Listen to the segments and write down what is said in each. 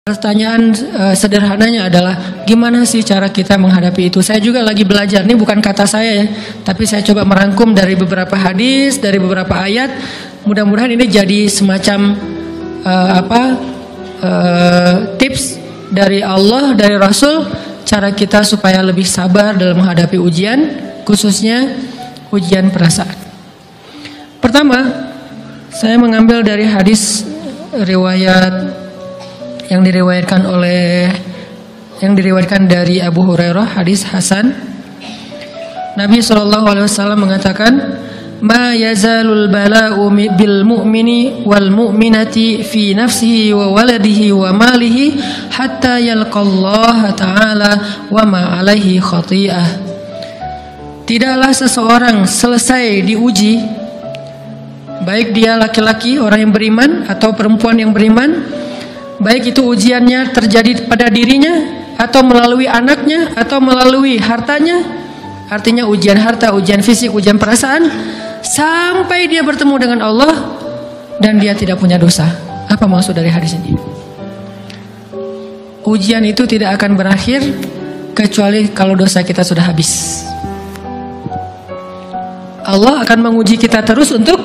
Pertanyaan sederhananya adalah gimana sih cara kita menghadapi itu? Saya juga lagi belajar, ini bukan kata saya ya, tapi saya coba merangkum dari beberapa hadis, dari beberapa ayat. Mudah-mudahan ini jadi semacam tips dari Allah, dari Rasul, cara kita supaya lebih sabar dalam menghadapi ujian, khususnya ujian perasaan. Pertama, saya mengambil dari hadis riwayat yang diriwayatkan dari Abu Hurairah, hadis Hasan. Nabi SAW mengatakan, "Ma yazalul bala'u bil mu'mini wal mu'minati fi nafsihi wa waladihi wa malihi hatta yalqallaha ta'ala wa ma alaihi khati'ah." Tidaklah seseorang selesai diuji, baik dia laki-laki orang yang beriman atau perempuan yang beriman, baik itu ujiannya terjadi pada dirinya atau melalui anaknya atau melalui hartanya, artinya ujian harta, ujian fisik, ujian perasaan, sampai dia bertemu dengan Allah dan dia tidak punya dosa. Apa maksud dari hadis ini? Ujian itu tidak akan berakhir kecuali kalau dosa kita sudah habis. Allah akan menguji kita terus untuk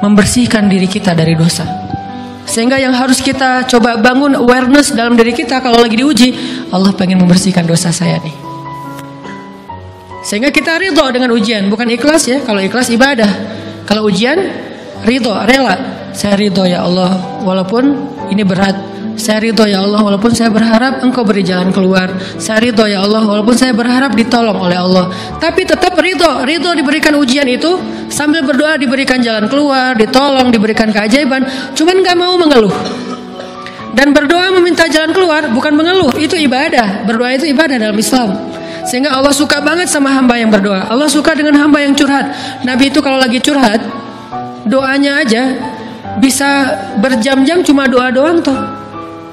membersihkan diri kita dari dosa. Sehingga yang harus kita coba bangun awareness dalam diri kita kalau lagi diuji, Allah pengen membersihkan dosa saya nih. Sehingga kita ridho dengan ujian, bukan ikhlas ya. Kalau ikhlas ibadah, kalau ujian ridho, rela. Saya ridho ya Allah walaupun ini berat. Saya ridho ya Allah walaupun saya berharap Engkau beri jalan keluar. Saya ridho ya Allah walaupun saya berharap ditolong oleh Allah. Tapi tetap ridho diberikan ujian itu, sambil berdoa diberikan jalan keluar, ditolong, diberikan keajaiban. Cuman gak mau mengeluh. Dan berdoa meminta jalan keluar bukan mengeluh, itu ibadah. Berdoa itu ibadah dalam Islam. Sehingga Allah suka banget sama hamba yang berdoa. Allah suka dengan hamba yang curhat. Nabi itu kalau lagi curhat, doanya aja bisa berjam-jam cuma doa doang tuh.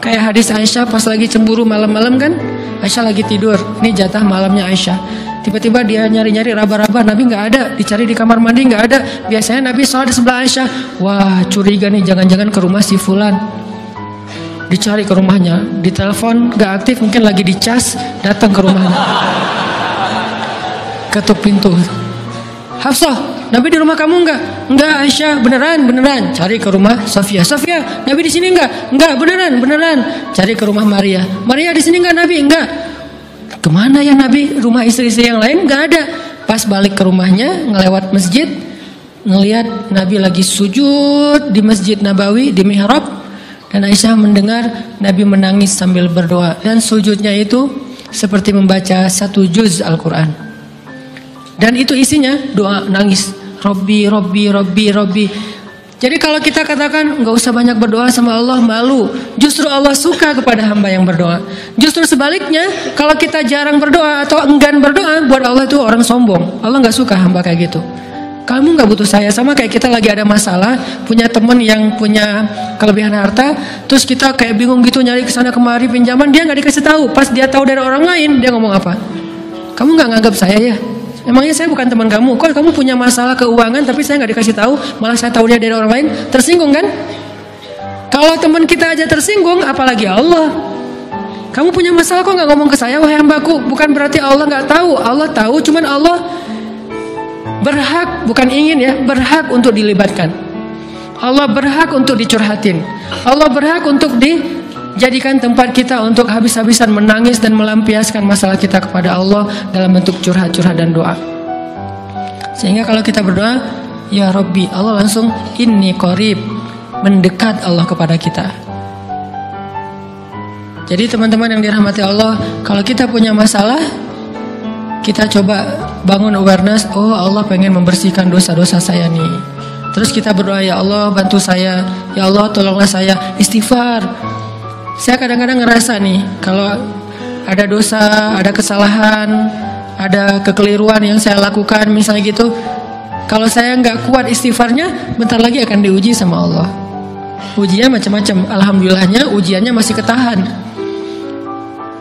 Kayak hadis Aisyah pas lagi cemburu malam-malam kan, Aisyah lagi tidur, ini jatah malamnya Aisyah. Tiba-tiba dia nyari-nyari raba-raba, Nabi nggak ada, dicari di kamar mandi nggak ada. Biasanya Nabi sholat di sebelah Aisyah. Wah, curiga nih, jangan-jangan ke rumah si Fulan. Dicari ke rumahnya, ditelepon nggak aktif, mungkin lagi dicas, datang ke rumahnya. Ketuk pintu. Hafsah, Nabi di rumah kamu enggak? Enggak Aisyah, beneran. Cari ke rumah Sofia, Nabi di sini enggak? Enggak, beneran. Cari ke rumah Maria di sini enggak Nabi? Enggak. Kemana ya Nabi? Rumah istri-istri yang lain enggak ada. Pas balik ke rumahnya, ngelewat masjid, ngelihat Nabi lagi sujud di Masjid Nabawi, di mihrab, dan Aisyah mendengar Nabi menangis sambil berdoa, dan sujudnya itu seperti membaca 1 juz Al-Quran. Dan itu isinya doa nangis. Robbi. Jadi kalau kita katakan nggak usah banyak berdoa sama Allah, malu. Justru Allah suka kepada hamba yang berdoa. Justru sebaliknya, kalau kita jarang berdoa atau enggan berdoa, buat Allah itu orang sombong. Allah nggak suka hamba kayak gitu. Kamu nggak butuh saya, sama kayak kita lagi ada masalah, punya teman yang punya kelebihan harta, terus kita kayak bingung gitu nyari kesana kemari pinjaman, dia nggak dikasih tahu. Pas dia tahu dari orang lain, dia ngomong apa? Kamu nggak nganggap saya ya? Emangnya saya bukan teman kamu? Kok kamu punya masalah keuangan tapi saya nggak dikasih tahu, malah saya tahu dia dari orang lain? Tersinggung kan? Kalau teman kita aja tersinggung, apalagi Allah. Kamu punya masalah kok nggak ngomong ke saya, wahai hambaku? Bukan berarti Allah nggak tahu. Allah tahu, cuman Allah berhak, bukan ingin ya, berhak untuk dilibatkan. Allah berhak untuk dicurhatin. Allah berhak untuk dijadikan tempat kita untuk habis-habisan menangis dan melampiaskan masalah kita kepada Allah dalam bentuk curhat-curhat dan doa. Sehingga kalau kita berdoa, ya Rabbi, Allah langsung inni qarib, mendekat Allah kepada kita. Jadi teman-teman yang dirahmati Allah, kalau kita punya masalah, kita coba bangun awareness, oh Allah pengen membersihkan dosa-dosa saya nih. Terus kita berdoa, ya Allah bantu saya, ya Allah tolonglah saya, istighfar. Saya kadang-kadang ngerasa nih, kalau ada dosa, ada kesalahan, ada kekeliruan yang saya lakukan misalnya gitu, kalau saya nggak kuat istighfarnya, bentar lagi akan diuji sama Allah. Ujinya macam-macam. Alhamdulillahnya ujiannya masih ketahan.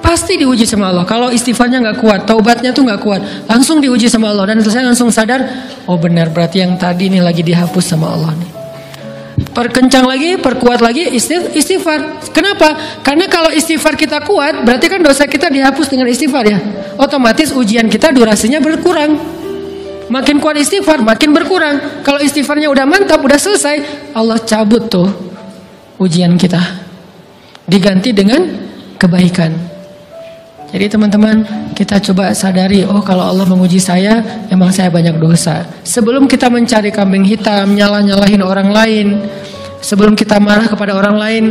Pasti diuji sama Allah. Kalau istighfarnya nggak kuat, taubatnya tuh nggak kuat, langsung diuji sama Allah. Dan itu saya langsung sadar, oh benar, berarti yang tadi nih lagi dihapus sama Allah nih. perkencang lagi, perkuat lagi istighfar. Kenapa? Karena kalau istighfar kita kuat, berarti kan dosa kita dihapus dengan istighfar ya. Otomatis ujian kita durasinya berkurang. Makin kuat istighfar, makin berkurang. Kalau istighfarnya udah mantap, udah selesai, Allah cabut tuh ujian kita. Diganti dengan kebaikan. Jadi teman-teman, kita coba sadari, oh kalau Allah menguji saya, emang saya banyak dosa. Sebelum kita mencari kambing hitam, nyalah-nyalahin orang lain, sebelum kita marah kepada orang lain,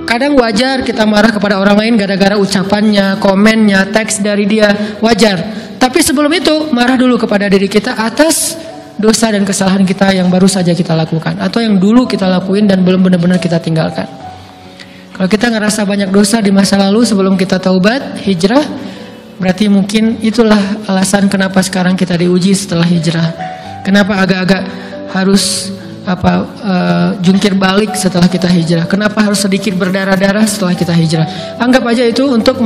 kadang wajar kita marah kepada orang lain gara-gara ucapannya, komennya, teks dari dia, wajar. Tapi sebelum itu, marah dulu kepada diri kita atas dosa dan kesalahan kita yang baru saja kita lakukan, atau yang dulu kita lakuin dan belum benar-benar kita tinggalkan. Kalau kita ngerasa banyak dosa di masa lalu sebelum kita taubat, hijrah, berarti mungkin itulah alasan kenapa sekarang kita diuji setelah hijrah. Kenapa agak-agak harus jungkir balik setelah kita hijrah? Kenapa harus sedikit berdarah-darah setelah kita hijrah? Anggap aja itu untuk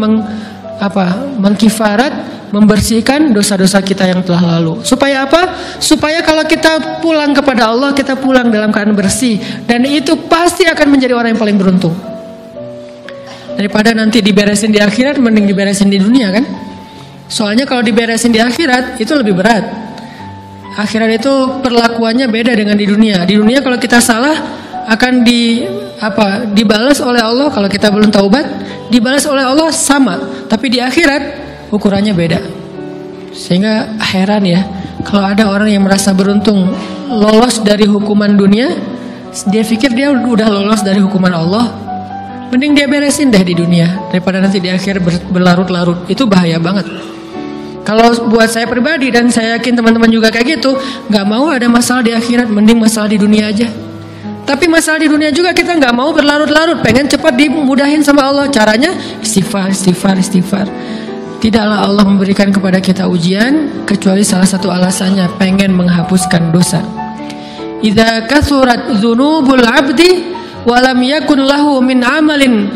mengkifarat, membersihkan dosa-dosa kita yang telah lalu. Supaya apa? Supaya kalau kita pulang kepada Allah, kita pulang dalam keadaan bersih, dan itu pasti akan menjadi orang yang paling beruntung. Daripada nanti diberesin di akhirat, mending diberesin di dunia kan? Soalnya kalau diberesin di akhirat itu lebih berat. Akhirat itu perlakuannya beda dengan di dunia. Di dunia kalau kita salah akan dibalas oleh Allah. Kalau kita belum taubat, dibalas oleh Allah sama. Tapi di akhirat ukurannya beda. Sehingga heran ya, kalau ada orang yang merasa beruntung lolos dari hukuman dunia, dia pikir dia udah lolos dari hukuman Allah. Mending dia beresin deh di dunia daripada nanti di akhir berlarut-larut. Itu bahaya banget. Kalau buat saya pribadi, dan saya yakin teman-teman juga kayak gitu, gak mau ada masalah di akhirat, mending masalah di dunia aja. Tapi masalah di dunia juga kita gak mau berlarut-larut, pengen cepat dimudahin sama Allah. Caranya istighfar. Tidaklah Allah memberikan kepada kita ujian kecuali salah satu alasannya pengen menghapuskan dosa. Idza kathurat dzunubul 'abdi walam yakun lahu min amalin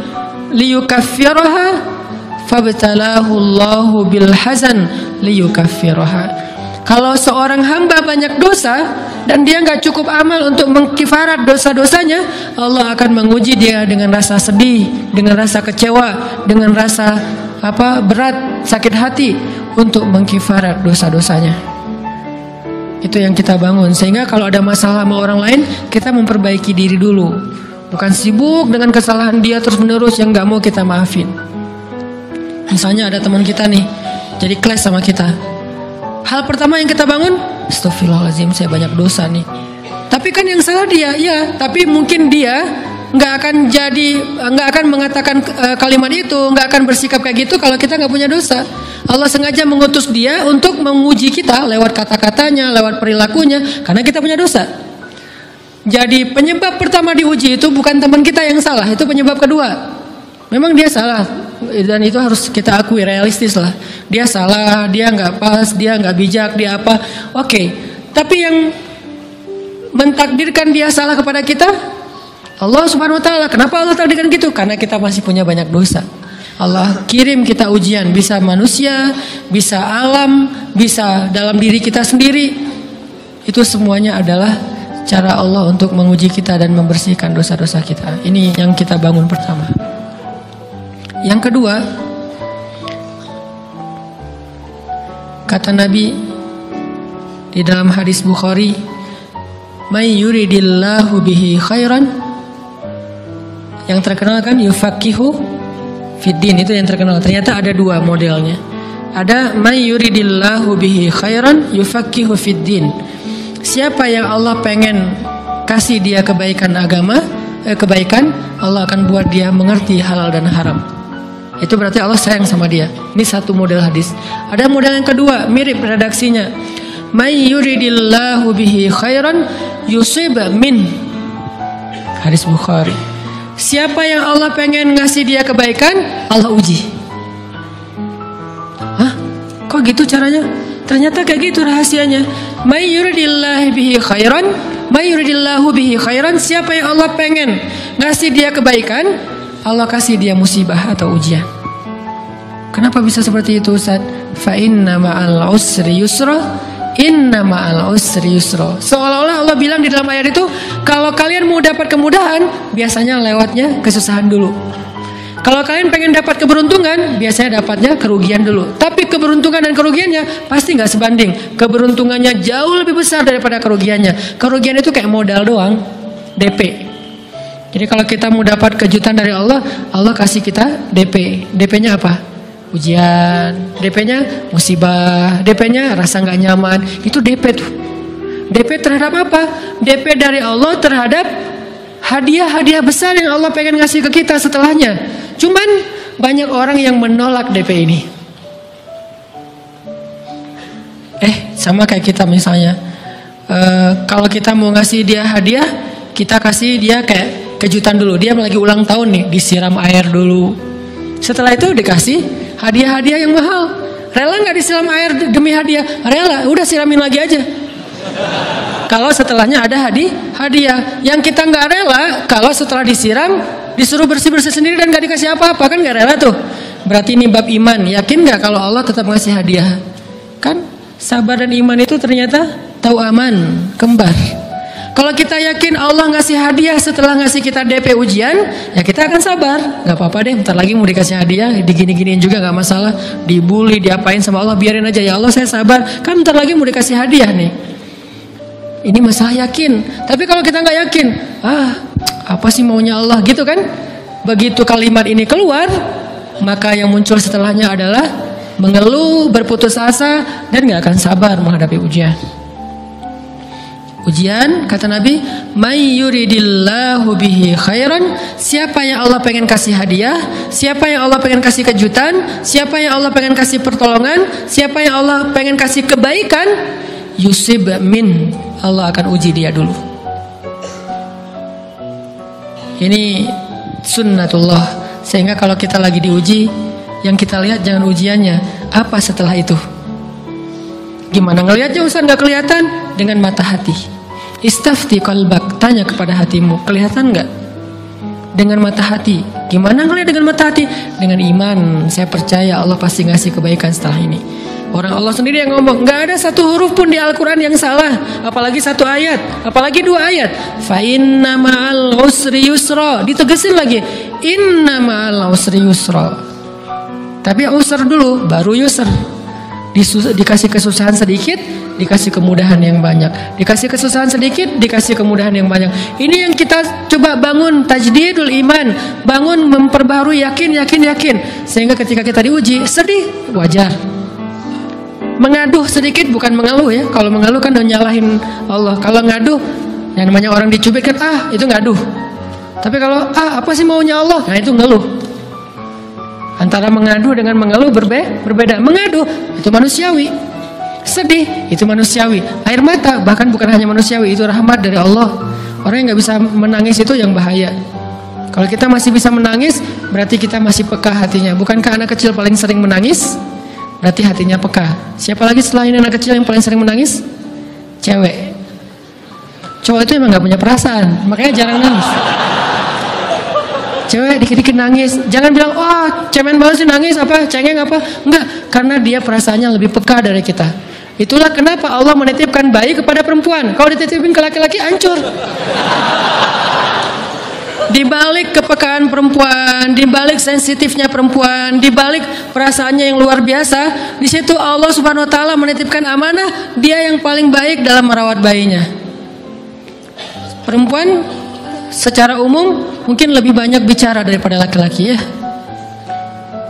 liyukaffiraha fabtalahu Allahu bil hazan liyukaffiraha. Kalau seorang hamba banyak dosa dan dia nggak cukup amal untuk mengkifarat dosa-dosanya, Allah akan menguji dia dengan rasa sedih, dengan rasa kecewa, dengan rasa berat, sakit hati untuk mengkifarat dosa-dosanya. Itu yang kita bangun. Sehingga kalau ada masalah sama orang lain, kita memperbaiki diri dulu. Bukan sibuk dengan kesalahan dia terus-menerus yang gak mau kita maafin. Misalnya ada teman kita nih, jadi clash sama kita. Hal pertama yang kita bangun, astagfirullahaladzim, saya banyak dosa nih. Tapi kan yang salah dia, ya. Tapi mungkin dia gak akan mengatakan kalimat itu, gak akan bersikap kayak gitu kalau kita gak punya dosa. Allah sengaja mengutus dia untuk menguji kita lewat kata-katanya, lewat perilakunya, karena kita punya dosa. Jadi penyebab pertama diuji itu bukan teman kita yang salah, itu penyebab kedua. Memang dia salah, dan itu harus kita akui, realistis lah. Dia salah, dia nggak pas, dia nggak bijak, dia apa? Oke. Tapi yang mentakdirkan dia salah kepada kita, Allah Subhanahu Wa Taala. Kenapa Allah takdirkan gitu? Karena kita masih punya banyak dosa. Allah kirim kita ujian, bisa manusia, bisa alam, bisa dalam diri kita sendiri. Itu semuanya adalah cara Allah untuk menguji kita dan membersihkan dosa-dosa kita. Ini yang kita bangun pertama. Yang kedua, kata Nabi di dalam hadis Bukhari, "May yuridillahu bihi khairan." Yang terkenal kan yufaqihu fiddin, itu yang terkenal. Ternyata ada dua modelnya. Ada may yuridillahu bihi khairan yufaqihu fiddin. Siapa yang Allah pengen kasih dia kebaikan agama, Allah akan buat dia mengerti halal dan haram. Itu berarti Allah sayang sama dia. Ini satu model hadis. Ada model yang kedua, mirip redaksinya. May yuridillahu bihi khairan yusib min. Hadis Bukhari. Siapa yang Allah pengen ngasih dia kebaikan, Allah uji. Hah? Kok gitu caranya? Ternyata kayak gitu rahasianya. May yuridillahu bihi khairan, may yuridillahu bihi khairan. Siapa yang Allah pengen ngasih dia kebaikan, Allah kasih dia musibah atau ujian. Kenapa bisa seperti itu, Ustaz? Fa inna ma'al usri yusra, Inna ma'al usri yusra. Seolah-olah Allah bilang di dalam ayat itu, kalau kalian mau dapat kemudahan, biasanya lewatnya kesusahan dulu. Kalau kalian pengen dapat keberuntungan, biasanya dapatnya kerugian dulu. Tapi keberuntungan dan kerugiannya pasti nggak sebanding. Keberuntungannya jauh lebih besar daripada kerugiannya. Kerugian itu kayak modal doang, DP. Jadi kalau kita mau dapat kejutan dari Allah, Allah kasih kita DP. DP-nya apa? Ujian. DP-nya musibah. DP-nya rasa nggak nyaman. Itu DP tuh. DP terhadap apa? DP dari Allah terhadap hadiah-hadiah besar yang Allah pengen ngasih ke kita setelahnya. Cuman banyak orang yang menolak DP ini. Sama kayak kita misalnya. Kalau kita mau ngasih dia hadiah, kita kasih dia kayak kejutan dulu. Dia lagi ulang tahun nih, disiram air dulu. Setelah itu dikasih hadiah-hadiah yang mahal. Rela nggak disiram air demi hadiah? Rela, udah siramin lagi aja. Kalau setelahnya ada hadiah. Yang kita nggak rela, kalau setelah disiram disuruh bersih-bersih sendiri dan nggak dikasih apa-apa, kan nggak rela tuh. Berarti ini bab iman. Yakin nggak kalau Allah tetap ngasih hadiah? Kan sabar dan iman itu ternyata tawaman, kembar. Kalau kita yakin Allah ngasih hadiah setelah ngasih kita DP ujian, ya kita akan sabar. Gak apa-apa deh, bentar lagi mau dikasih hadiah, digini-giniin juga gak masalah. Dibully, diapain sama Allah, biarin aja. Ya Allah saya sabar, kan bentar lagi mau dikasih hadiah nih. Ini masalah yakin. Tapi kalau kita gak yakin, apa sih maunya Allah gitu kan. Begitu kalimat ini keluar, maka yang muncul setelahnya adalah mengeluh, berputus asa, dan gak akan sabar menghadapi ujian. Ujian, kata Nabi, may yuridillahu bihi khairan, siapa yang Allah pengen kasih hadiah, siapa yang Allah pengen kasih kejutan, siapa yang Allah pengen kasih pertolongan, siapa yang Allah pengen kasih kebaikan, yusib min, Allah akan uji dia dulu. Ini sunnatullah. Sehingga kalau kita lagi diuji, yang kita lihat jangan ujiannya, apa setelah itu. Gimana ngelihatnya Ustaz? Gak kelihatan. Dengan mata hati. Istafti qalbak, tanya kepada hatimu, kelihatan gak? Dengan mata hati. Gimana ngelihat dengan mata hati? Dengan iman, saya percaya Allah pasti ngasih kebaikan setelah ini. Orang Allah sendiri yang ngomong, gak ada satu huruf pun di Al-Quran yang salah. Apalagi satu ayat, apalagi dua ayat. Fa inna ma'al usri yusra. Ditegesin lagi, inna ma'al usri yusra. Tapi usr dulu, baru yusr. Dikasih kesusahan sedikit, dikasih kemudahan yang banyak. Dikasih kesusahan sedikit, dikasih kemudahan yang banyak. Ini yang kita coba bangun, tajdidul iman. Bangun, memperbarui, yakin. Sehingga ketika kita diuji, sedih, wajar. Mengaduh sedikit, bukan mengeluh ya. Kalau mengeluh kan udah nyalahin Allah. Kalau ngaduh, yang namanya orang dicubit kan, itu ngaduh. Tapi kalau, apa sih maunya Allah? Nah itu ngeluh. Antara mengadu dengan mengeluh berbeda. Mengadu itu manusiawi, sedih itu manusiawi, air mata bahkan bukan hanya manusiawi, itu rahmat dari Allah. Orang yang nggak bisa menangis itu yang bahaya. Kalau kita masih bisa menangis, berarti kita masih peka hatinya. Bukankah anak kecil paling sering menangis? Berarti hatinya peka. Siapa lagi selain anak kecil yang paling sering menangis? Cewek. Cowok itu emang nggak punya perasaan, makanya jarang nangis. Cewek dikit-dikit nangis, jangan bilang, cemen banget sih nangis, apa, cengeng apa. Enggak, karena dia perasaannya lebih peka dari kita. Itulah kenapa Allah menitipkan bayi kepada perempuan. Kalau dititipin ke laki-laki, hancur. Di balik kepekaan perempuan, di balik sensitifnya perempuan, di balik perasaannya yang luar biasa, di situ Allah Subhanahu wa taala menitipkan amanah, dia yang paling baik dalam merawat bayinya. Perempuan secara umum mungkin lebih banyak bicara daripada laki-laki ya.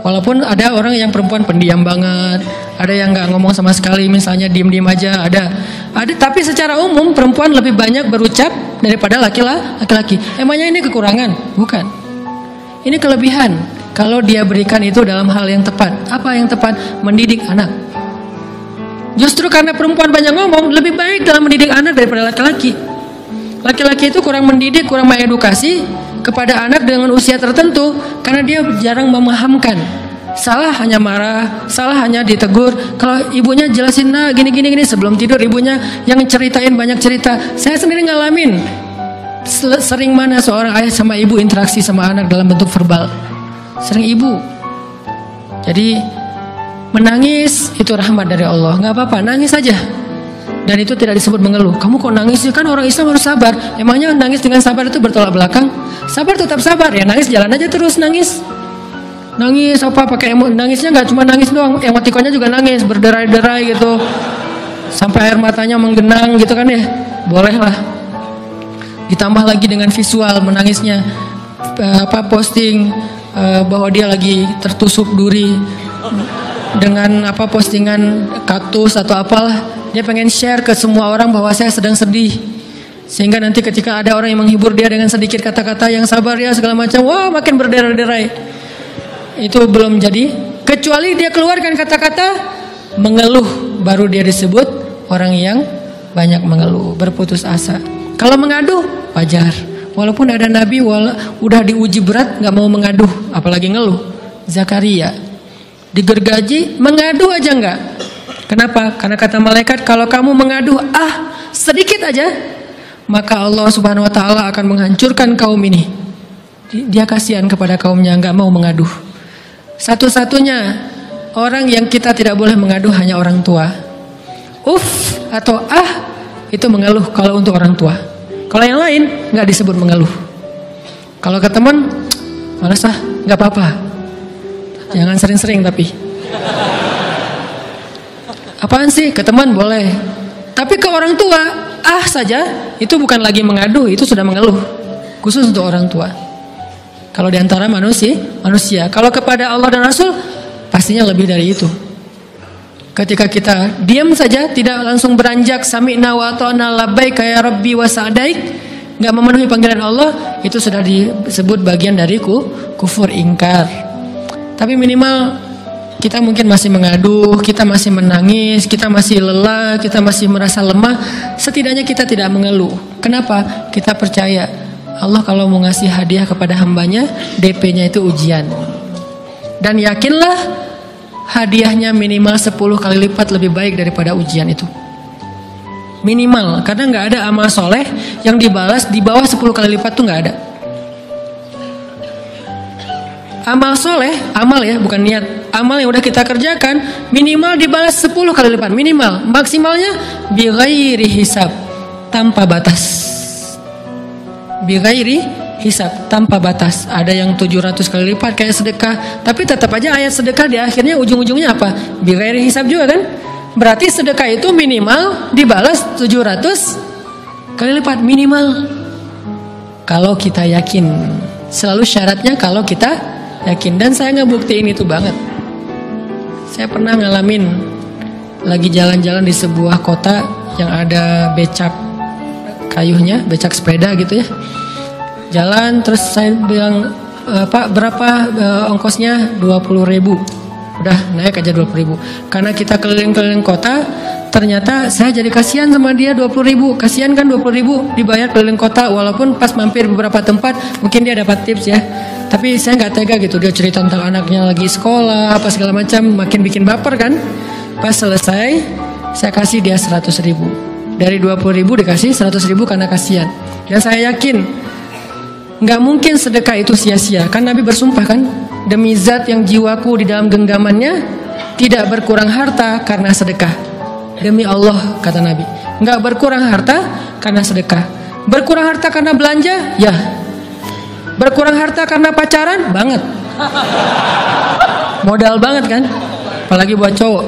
Walaupun ada orang yang perempuan pendiam banget, ada yang nggak ngomong sama sekali, misalnya diem-diem aja, ada. Tapi secara umum perempuan lebih banyak berucap daripada laki-laki. Emangnya ini kekurangan? Bukan. Ini kelebihan. Kalau dia berikan itu dalam hal yang tepat. Apa yang tepat? Mendidik anak. Justru karena perempuan banyak ngomong, lebih baik dalam mendidik anak daripada laki-laki. Laki-laki itu kurang mendidik, kurang mengedukasi kepada anak dengan usia tertentu karena dia jarang memahamkan. Salah hanya marah, salah hanya ditegur. Kalau ibunya jelasin, gini sebelum tidur ibunya yang ceritain banyak cerita. Saya sendiri ngalamin. Sering mana seorang ayah sama ibu interaksi sama anak dalam bentuk verbal. Sering ibu. Jadi menangis itu rahmat dari Allah. Nggak apa-apa, nangis aja. Dan itu tidak disebut mengeluh. Kamu kok nangis sih? Kan orang Islam harus sabar. Emangnya nangis dengan sabar itu bertolak belakang? Sabar tetap sabar ya, nangis jalan aja terus nangis. Nangis apa pakai nangisnya nggak cuma nangis doang, emotikonnya juga nangis, berderai-derai gitu. Sampai air matanya menggenang gitu kan ya. Boleh lah. Ditambah lagi dengan visual menangisnya, posting bahwa dia lagi tertusuk duri dengan postingan kaktus atau apalah. Dia pengen share ke semua orang bahwa saya sedang sedih, sehingga nanti ketika ada orang yang menghibur dia dengan sedikit kata-kata yang sabar ya segala macam, wah makin berderai-derai. Itu belum jadi. Kecuali dia keluarkan kata-kata mengeluh, baru dia disebut orang yang banyak mengeluh, berputus asa. Kalau mengadu wajar. Walaupun ada nabi udah diuji berat nggak mau mengaduh, apalagi ngeluh. Zakaria digergaji mengadu aja nggak. Kenapa? Karena kata malaikat kalau kamu mengadu sedikit aja, maka Allah Subhanahu Wa Taala akan menghancurkan kaum ini. Dia kasihan kepada kaumnya, nggak mau mengaduh. Satu-satunya orang yang kita tidak boleh mengaduh hanya orang tua. Atau itu mengeluh kalau untuk orang tua. Kalau yang lain nggak disebut mengeluh. Kalau ke teman, malas nggak apa-apa. Jangan sering-sering tapi. Apaan sih? Ke teman boleh. Tapi ke orang tua, saja itu bukan lagi mengadu, itu sudah mengeluh. Khusus untuk orang tua. Kalau di antara manusia. Kalau kepada Allah dan Rasul, pastinya lebih dari itu. Ketika kita diam saja, tidak langsung beranjak sami'na wa ata'na labbaik ya rabbi wa sa'daik, enggak memenuhi panggilan Allah, itu sudah disebut bagian dari kufur ingkar. Tapi minimal kita mungkin masih mengaduh, kita masih menangis, kita masih lelah, kita masih merasa lemah. Setidaknya kita tidak mengeluh. Kenapa? Kita percaya Allah kalau mau ngasih hadiah kepada hambanya, DP-nya itu ujian. Dan yakinlah hadiahnya minimal 10 kali lipat lebih baik daripada ujian itu. Minimal, karena nggak ada amal soleh yang dibalas di bawah 10 kali lipat tuh nggak ada. Amal soleh, amal ya bukan niat. Amal yang udah kita kerjakan minimal dibalas 10 kali lipat. Minimal, maksimalnya bighairi hisab, tanpa batas. Bighairi hisab, tanpa batas. Ada yang 700 kali lipat kayak sedekah. Tapi tetap aja ayat sedekah di akhirnya ujung-ujungnya apa? Bighairi hisab juga kan? Berarti sedekah itu minimal dibalas 700 kali lipat minimal. Kalau kita yakin. Selalu syaratnya kalau kita yakin. Dan saya ngebuktiin itu banget. Saya pernah ngalamin lagi jalan-jalan di sebuah kota yang ada becak kayuhnya, becak sepeda gitu ya. Jalan terus saya bilang, Pak berapa ongkosnya? 20.000. Udah naik aja 20.000. Karena kita keliling-keliling kota, ternyata saya jadi kasihan sama dia 20.000. Kasihan kan 20.000 dibayar keliling kota, walaupun pas mampir beberapa tempat mungkin dia dapat tips ya. Tapi saya nggak tega gitu, dia cerita tentang anaknya lagi sekolah apa segala macam, makin bikin baper kan. Pas selesai saya kasih dia 100.000. Dari 20.000 dikasih 100.000 karena kasihan. Dan saya yakin nggak mungkin sedekah itu sia-sia. Kan Nabi bersumpah kan, demi zat yang jiwaku di dalam genggamannya, tidak berkurang harta karena sedekah. Demi Allah kata Nabi, nggak berkurang harta karena sedekah. Berkurang harta karena belanja, ya. Berkurang harta karena pacaran, banget. Modal banget kan, apalagi buat cowok.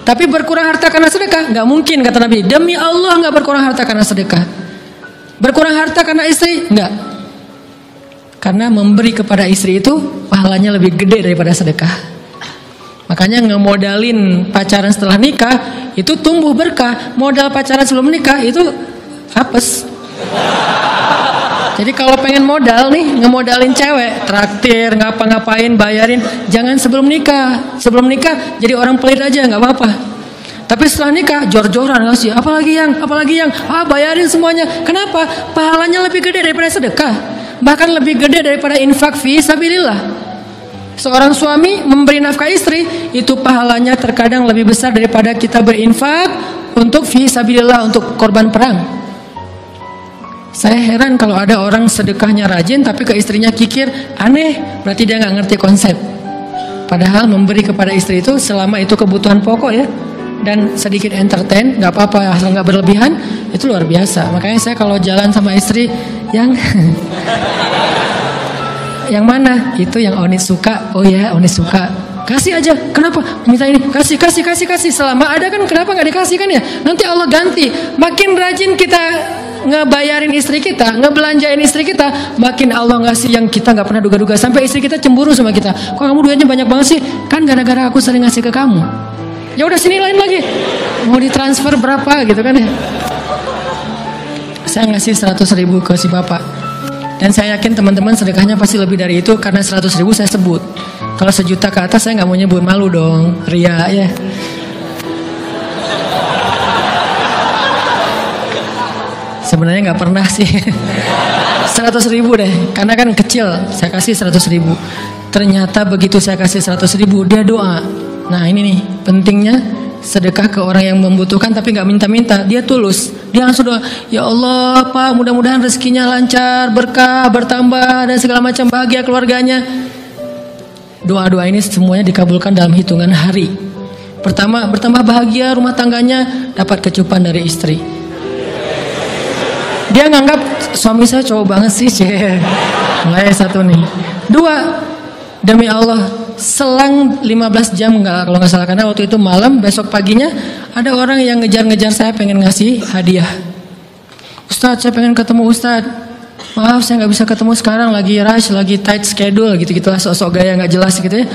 Tapi berkurang harta karena sedekah, nggak mungkin kata Nabi. Demi Allah nggak berkurang harta karena sedekah. Berkurang harta karena istri, nggak. Karena memberi kepada istri itu pahalanya lebih gede daripada sedekah. Makanya ngemodalin pacaran setelah nikah itu tumbuh berkah. Modal pacaran sebelum nikah itu apes. Jadi kalau pengen modal nih, ngemodalin cewek, traktir, ngapa-ngapain, bayarin, jangan sebelum nikah. Sebelum nikah jadi orang pelit aja, nggak apa-apa. Tapi setelah nikah jor-joran ngasih, apalagi yang, bayarin semuanya. Kenapa? Pahalanya lebih gede daripada sedekah. Bahkan lebih gede daripada infak fi sabilillah. Seorang suami memberi nafkah istri, itu pahalanya terkadang lebih besar daripada kita berinfak untuk fi sabilillah, untuk korban perang. Saya heran kalau ada orang sedekahnya rajin tapi ke istrinya kikir, aneh, berarti dia nggak ngerti konsep. Padahal memberi kepada istri itu selama itu kebutuhan pokok ya, dan sedikit entertain, nggak apa-apa asal nggak berlebihan, itu luar biasa. Makanya saya kalau jalan sama istri yang yang mana? Itu yang Oni suka. Oh ya, Oni suka. Kasih aja. Kenapa? Minta ini. Kasih. Selama ada kan kenapa nggak dikasih kan ya? Nanti Allah ganti. Makin rajin kita ngebayarin istri kita, ngebelanjain istri kita, makin Allah ngasih yang kita nggak pernah duga-duga. Sampai istri kita cemburu sama kita. Kok kamu duitnya banyak banget sih? Kan gara-gara aku sering ngasih ke kamu. Ya udah sini lain lagi. Mau ditransfer berapa gitu kan ya? Saya ngasih 100.000 ke si bapak. Dan saya yakin teman-teman sedekahnya pasti lebih dari itu karena 100.000 saya sebut. Kalau 1 juta ke atas saya nggak mau nyebut, malu dong, ria ya. Sebenarnya nggak pernah sih. 100.000 deh, karena kan kecil. Saya kasih 100.000. Ternyata begitu saya kasih 100.000 dia doa. Nah ini nih pentingnya sedekah ke orang yang membutuhkan tapi nggak minta-minta, dia tulus. Dia langsung doa, ya Allah Pak, mudah-mudahan rezekinya lancar, berkah, bertambah dan segala macam, bahagia keluarganya. Doa-doa ini semuanya dikabulkan dalam hitungan hari. Pertama, bertambah bahagia rumah tangganya, dapat kecupan dari istri. Dia nganggap suami saya cowok banget sih, mulai 1 nih. 2, demi Allah, selang 15 jam kalau nggak salah, karena waktu itu malam, besok paginya ada orang yang ngejar-ngejar saya pengen ngasih hadiah. Ustadz, saya pengen ketemu Ustadz. Maaf saya nggak bisa ketemu sekarang, lagi rush, lagi tight schedule gitu-gitulah, sok-sok gaya nggak jelas gitu ya.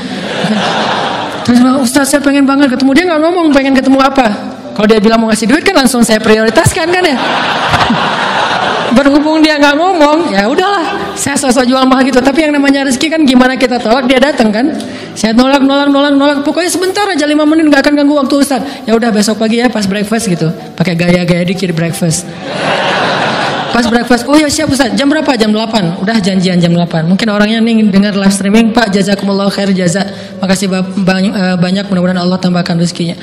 Terus Ustadz saya pengen banget ketemu, dia nggak ngomong pengen ketemu apa. Kalau dia bilang mau ngasih duit kan langsung saya prioritaskan kan ya. Berhubung dia nggak ngomong, ya udahlah, saya sosok jual mahal gitu. Tapi yang namanya rezeki kan gimana kita tolak, dia datang kan. Saya nolak. Pokoknya sebentar aja 5 menit nggak akan ganggu waktu Ustaz. Ya udah besok pagi ya pas breakfast gitu, pakai gaya-gaya dikit breakfast. Pas breakfast, oh ya siap Ustaz. Jam berapa? Jam 8. Udah janjian jam 8. Mungkin orangnya nih dengar live streaming, Pak jazakumullah khair jaza. Makasih banyak, mudah-mudahan Allah tambahkan rezekinya.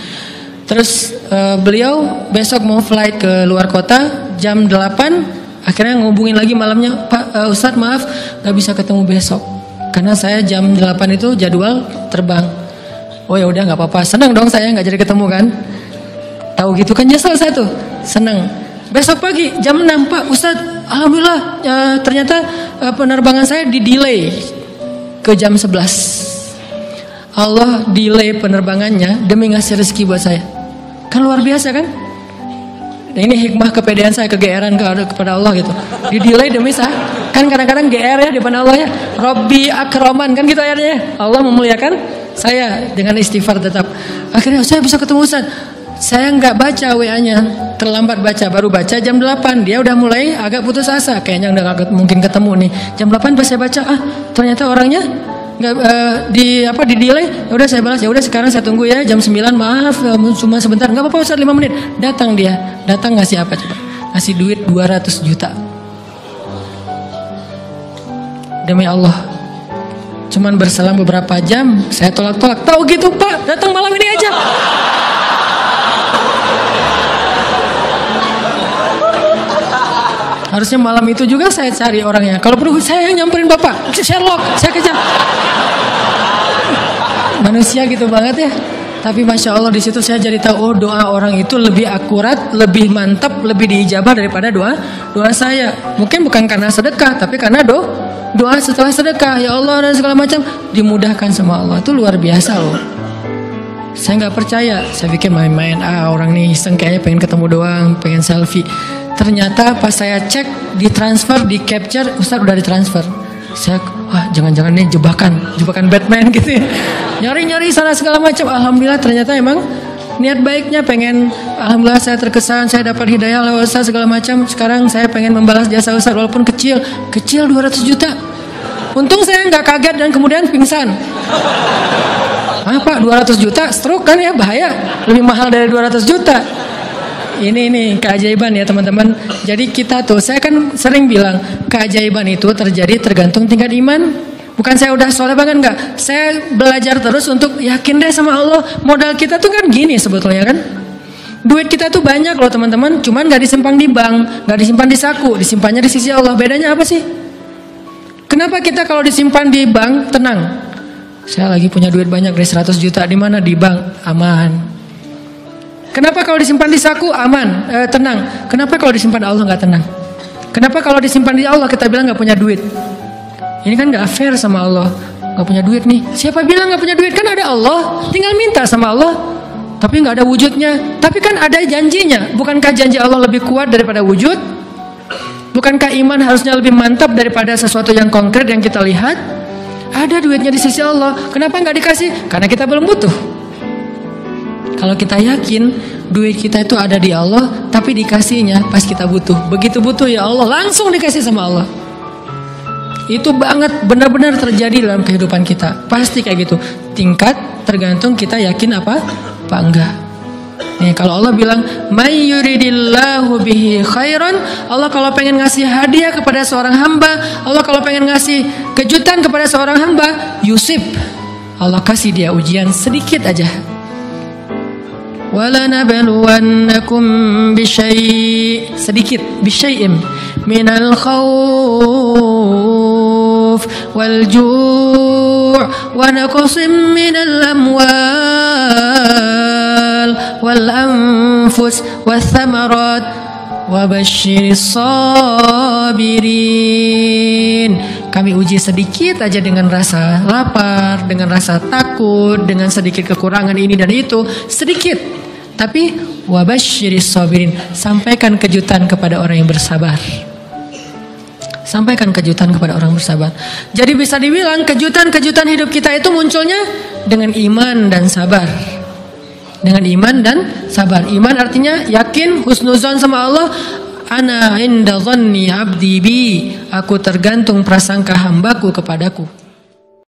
Terus beliau besok mau flight ke luar kota jam 8. Akhirnya ngubungin lagi malamnya, Pak Ustadz maaf gak bisa ketemu besok karena saya jam 8 itu jadwal terbang. Oh ya udah nggak apa-apa, senang dong saya nggak jadi ketemu kan. Tahu gitu kan nyesel saya tuh, senang. Besok pagi jam 6, Pak Ustadz alhamdulillah ternyata penerbangan saya di delay ke jam 11. Allah delay penerbangannya demi ngasih rezeki buat saya. Kan luar biasa kan? Nah, ini hikmah kepedean saya, kegeeran kepada Allah gitu. Di delay demi saya. Kan kadang-kadang GR ya di depan Allah ya. Robbi akroman kan gitu ayatnya. Allah memuliakan saya dengan istighfar tetap. Akhirnya saya bisa ketemu Ustaz. Saya nggak baca WA-nya, terlambat baca, baru baca jam 8. Dia udah mulai agak putus asa, kayaknya udah gak mungkin ketemu nih. Jam 8 pas saya baca, ternyata orangnya nggak di delay. Ya udah saya balas, ya udah sekarang saya tunggu ya jam 9, maaf cuma sebentar. Nggak apa-apa Ustaz, 5 menit. Datang dia, datang ngasih apa coba? Ngasih duit 200 juta. Demi Allah, cuman berselang beberapa jam saya tolak-tolak. Tahu gitu Pak, datang malam ini aja. Harusnya malam itu juga saya cari orangnya. Kalau perlu saya yang nyamperin Bapak, Sherlock, saya kejar. Manusia gitu banget ya. Tapi Masya Allah di situ saya jadi tahu, oh doa orang itu lebih akurat, lebih mantap, lebih diijabah daripada doa saya. Mungkin bukan karena sedekah, tapi karena doa setelah sedekah. Ya Allah dan segala macam dimudahkan sama Allah. Itu luar biasa loh. Saya nggak percaya, saya pikir main-main. Orang nih iseng kayaknya pengen ketemu doang, pengen selfie. Ternyata pas saya cek, ditransfer, di capture, Ustaz udah ditransfer. Saya, jangan-jangan ini jebakan Batman gitu ya. Nyari-nyari sana segala macam. Alhamdulillah ternyata emang niat baiknya pengen, alhamdulillah saya terkesan, saya dapat hidayah lewat Ustaz segala macam. Sekarang saya pengen membalas jasa Ustaz walaupun kecil 200 juta. Untung saya nggak kaget dan kemudian pingsan. Pak 200 juta stroke kan ya, bahaya, lebih mahal dari 200 juta. Ini keajaiban ya teman-teman. Jadi kita tuh, saya kan sering bilang keajaiban itu terjadi tergantung tingkat iman. Bukan saya udah soleh banget, enggak. Saya belajar terus untuk yakin deh sama Allah. Modal kita tuh kan gini sebetulnya kan. Duit kita tuh banyak loh teman-teman, cuman gak disimpan di bank, gak disimpan di saku, disimpannya di sisi Allah. Bedanya apa sih? Kenapa kita kalau disimpan di bank tenang? Saya lagi punya duit banyak dari 100 juta, di mana? Di bank, aman. Kenapa kalau disimpan di saku aman, tenang? Kenapa kalau disimpan Allah nggak tenang? Kenapa kalau disimpan di Allah kita bilang nggak punya duit? Ini kan nggak fair sama Allah. Nggak punya duit nih. Siapa bilang nggak punya duit? Kan ada Allah. Tinggal minta sama Allah. Tapi nggak ada wujudnya. Tapi kan ada janjinya. Bukankah janji Allah lebih kuat daripada wujud? Bukankah iman harusnya lebih mantap daripada sesuatu yang konkret yang kita lihat? Ada duitnya di sisi Allah. Kenapa nggak dikasih? Karena kita belum butuh. Kalau kita yakin duit kita itu ada di Allah, tapi dikasihnya pas kita butuh. Begitu butuh ya Allah, langsung dikasih sama Allah. Itu banget benar-benar terjadi dalam kehidupan kita. Pasti kayak gitu. Tingkat tergantung kita yakin apa enggak. Nih kalau Allah bilang may yuridillahu bihi khairan, Allah kalau pengen ngasih hadiah kepada seorang hamba, Allah kalau pengen ngasih kejutan kepada seorang hamba, yusib, Allah kasih dia ujian sedikit aja. وَلَنَبْلُوَنَّكُمْ بِشَيْءٍ sedikit بِشَيْءٍ مِنَ الْخَوْفِ وَالْجُوعِ وَنَقْصٍ مِنَ الْأَمْوَالِ وَالْأَنْفُسِ وَالثَّمَرَاتِ وَبَشِّرِ الصَّابِرِينَ. Kami uji sedikit aja dengan rasa lapar, dengan rasa takut, dengan sedikit kekurangan ini dan itu, sedikit. Tapi wabasyiris sabirin, sampaikan kejutan kepada orang yang bersabar. Sampaikan kejutan kepada orang bersabar. Jadi bisa dibilang kejutan-kejutan hidup kita itu munculnya dengan iman dan sabar. Dengan iman dan sabar. Iman artinya yakin, husnuzon sama Allah. Ana inda dhanni abdi bi, aku tergantung prasangka hambaku kepadaku.